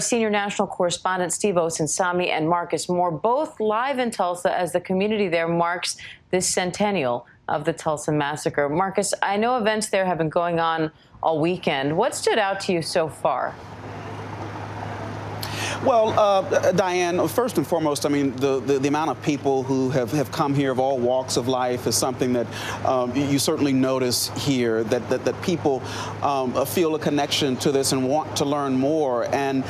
Senior national correspondent Steve Osunsami and Marcus Moore, both live in Tulsa as the community there marks this centennial of the Tulsa massacre. Marcus, I know events there have been going on all weekend. What stood out to you so far? Well, Diane, first and foremost, I mean, the amount of people who have come here of all walks of life is something that you certainly notice here, that people feel a connection to this and want to learn more. And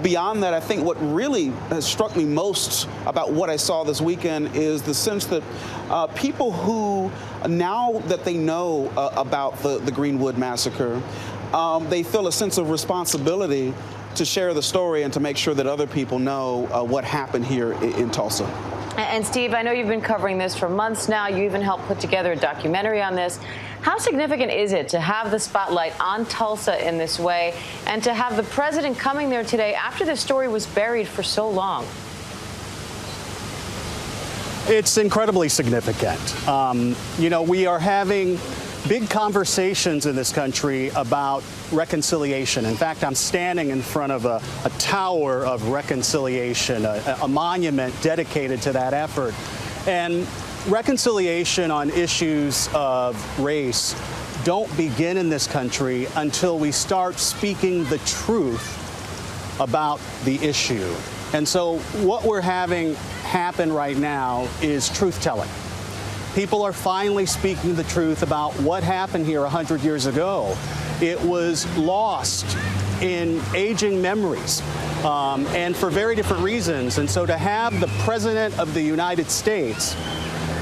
beyond that, I think what really has struck me most about what I saw this weekend is the sense that people who, now that they know about the Greenwood massacre, they feel a sense of responsibility to share the story and to make sure that other people know what happened here in Tulsa. And Steve, I know you've been covering this for months now. You even helped put together a documentary on this. How significant is it to have the spotlight on Tulsa in this way and to have the president coming there today after the story was buried for so long? It's incredibly significant. You know, we are having big conversations in this country about reconciliation. In fact, I'm standing in front of a tower of reconciliation, a monument dedicated to that effort. And reconciliation on issues of race don't begin in this country until we start speaking the truth about the issue. And so what we're having happen right now is truth-telling. People are finally speaking the truth about what happened here 100 years ago. It was lost in aging memories, and for very different reasons. And so to have the President of the United States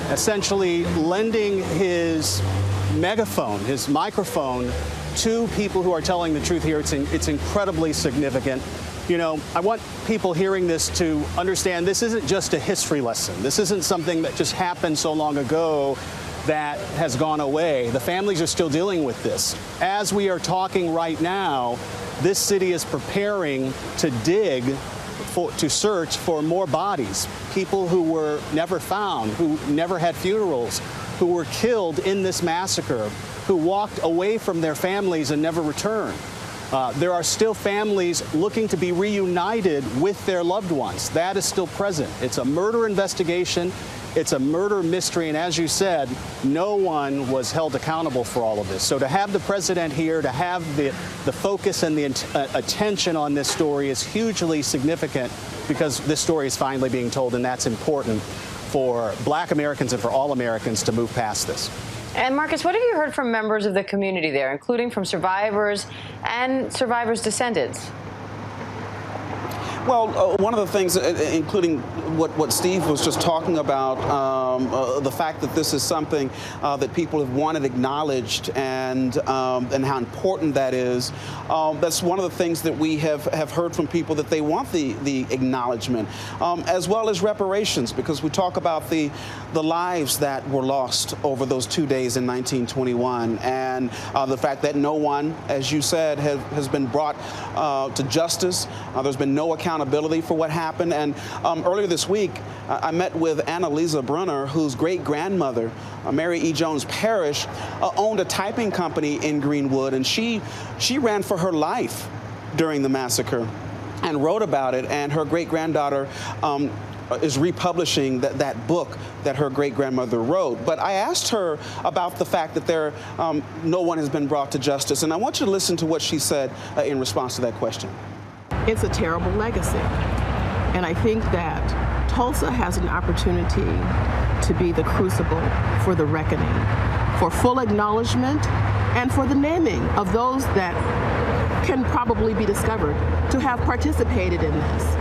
essentially lending his megaphone, his microphone, to people who are telling the truth here, it's incredibly significant. You know, I want people hearing this to understand this isn't just a history lesson. This isn't something that just happened so long ago that has gone away. The families are still dealing with this. As we are talking right now, this city is preparing to dig, to search for more bodies, people who were never found, who never had funerals, who were killed in this massacre, who walked away from their families and never returned. There are still families looking to be reunited with their loved ones. That is still present. It's a murder investigation. It's a murder mystery. And as you said, no one was held accountable for all of this. So to have the president here, to have the focus and the attention on this story is hugely significant because this story is finally being told, and that's important for Black Americans and for all Americans to move past this. And Marcus, what have you heard from members of the community there, including from survivors and survivors' descendants? Well, one of the things, including what Steve was just talking about, the fact that this is something that people have wanted acknowledged and how important that is, that's one of the things that we have heard from people, that they want the acknowledgement, as well as reparations, because we talk about the lives that were lost over those 2 days in 1921, and the fact that no one, as you said, has been brought to justice. There's been no accountability for what happened. And earlier this week, I met with Annalisa Brunner, whose great-grandmother, Mary E. Jones Parrish, owned a typing company in Greenwood, and she ran for her life during the massacre and wrote about it. And her great-granddaughter is republishing that book that her great-grandmother wrote. But I asked her about the fact that no one has been brought to justice, and I want you to listen to what she said in response to that question. It's a terrible legacy, and I think that Tulsa has an opportunity to be the crucible for the reckoning, for full acknowledgement, and for the naming of those that can probably be discovered to have participated in this.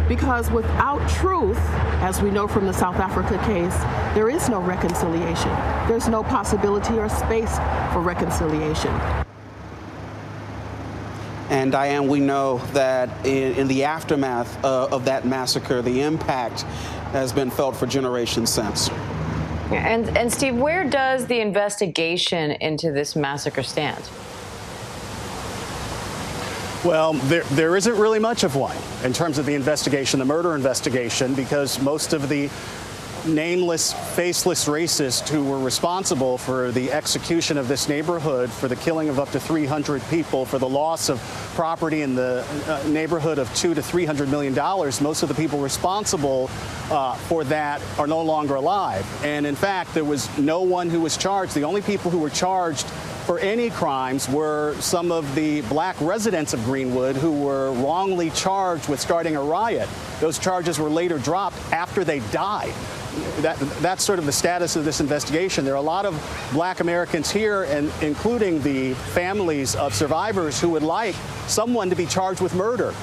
Because without truth, as we know from the South Africa case, there is no reconciliation. There's no possibility or space for reconciliation. And Diane, we know that in the aftermath of that massacre, the impact has been felt for generations since. And Steve, where does the investigation into this massacre stand? Well, there isn't really much of one in terms of the investigation, the murder investigation, because most of the nameless, faceless racists who were responsible for the execution of this neighborhood, for the killing of up to 300 people, for the loss of property in the neighborhood of $200 to $300 million. Most of the people responsible for that are no longer alive. And in fact, there was no one who was charged. The only people who were charged for any crimes were some of the black residents of Greenwood who were wrongly charged with starting a riot. Those charges were later dropped after they died. That's sort of the status of this investigation. There are a lot of black Americans here, and including the families of survivors, who would like someone to be charged with murder.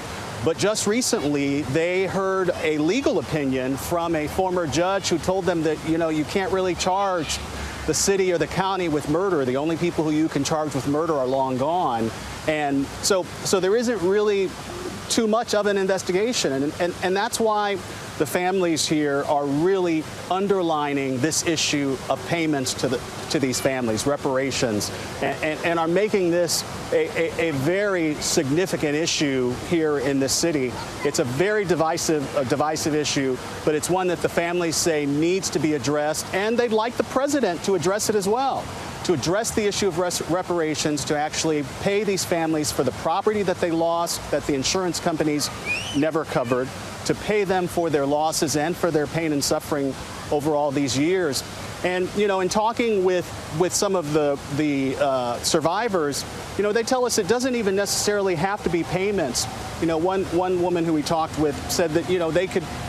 But just recently, they heard a legal opinion from a former judge who told them that, you can't really charge the city or the county with murder. The only people who you can charge with murder are long gone. And so there isn't really too much of an investigation. And that's why the families here are really underlining this issue of payments to these families, reparations, and are making this a very significant issue here in this city. It's a very divisive issue, but it's one that the families say needs to be addressed, and they'd like the president to address it as well, to address the issue of reparations, to actually pay these families for the property that they lost, that the insurance companies never covered, to pay them for their losses and for their pain and suffering over all these years. And, in talking with some of the survivors, they tell us it doesn't even necessarily have to be payments. One woman who we talked with said that,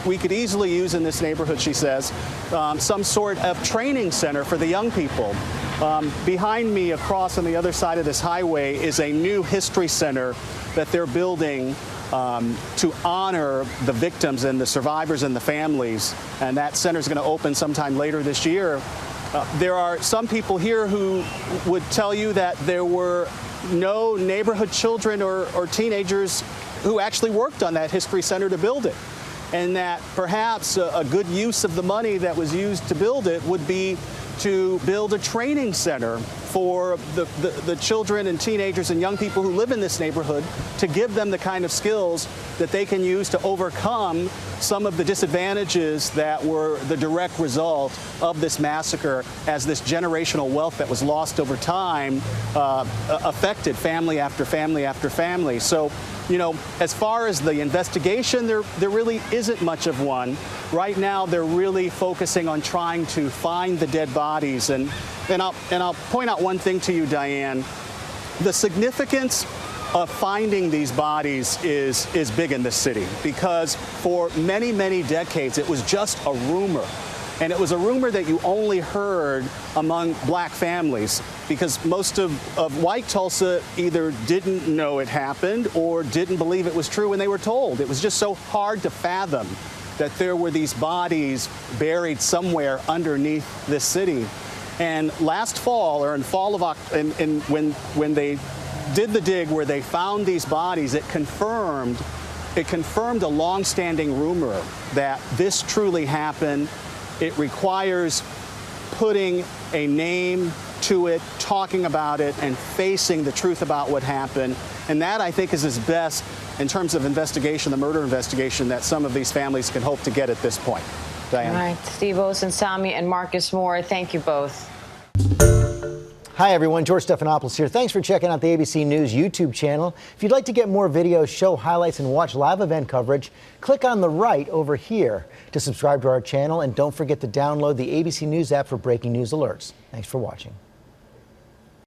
we could easily use in this neighborhood, she says, some sort of training center for the young people. Behind me, across on the other side of this highway, is a new history center that they're building to honor the victims and the survivors and the families. And that center is going to open sometime later this year. There are some people here who would tell you that there were no neighborhood children or teenagers who actually worked on that history center to build it. And that perhaps a good use of the money that was used to build it would be to build a training center for the children and teenagers and young people who live in this neighborhood, to give them the kind of skills that they can use to overcome some of the disadvantages that were the direct result of this massacre, as this generational wealth that was lost over time affected family after family after family. So, as far as the investigation, there really isn't much of one. Right now, they're really focusing on trying to find the dead bodies. And I'll point out one thing to you, Diane. The significance of finding these bodies is big in this city, because for many, many decades, it was just a rumor. And it was a rumor that you only heard among black families, because most of white Tulsa either didn't know it happened or didn't believe it was true when they were told. It was just so hard to fathom that there were these bodies buried somewhere underneath this city. And last fall, or in fall of when they did the dig where they found these bodies, it confirmed a long-standing rumor that this truly happened. It requires putting a name to it, talking about it, and facing the truth about what happened. And that, I think, is as best in terms of investigation, the murder investigation, that some of these families can hope to get at this point. Diane. All right, Steve Osensami and Marcus Moore, thank you both. Hi, everyone. George Stephanopoulos here. Thanks for checking out the ABC News YouTube channel. If you'd like to get more videos, show highlights, and watch live event coverage, click on the right over here to subscribe to our channel. And don't forget to download the ABC News app for breaking news alerts. Thanks for watching.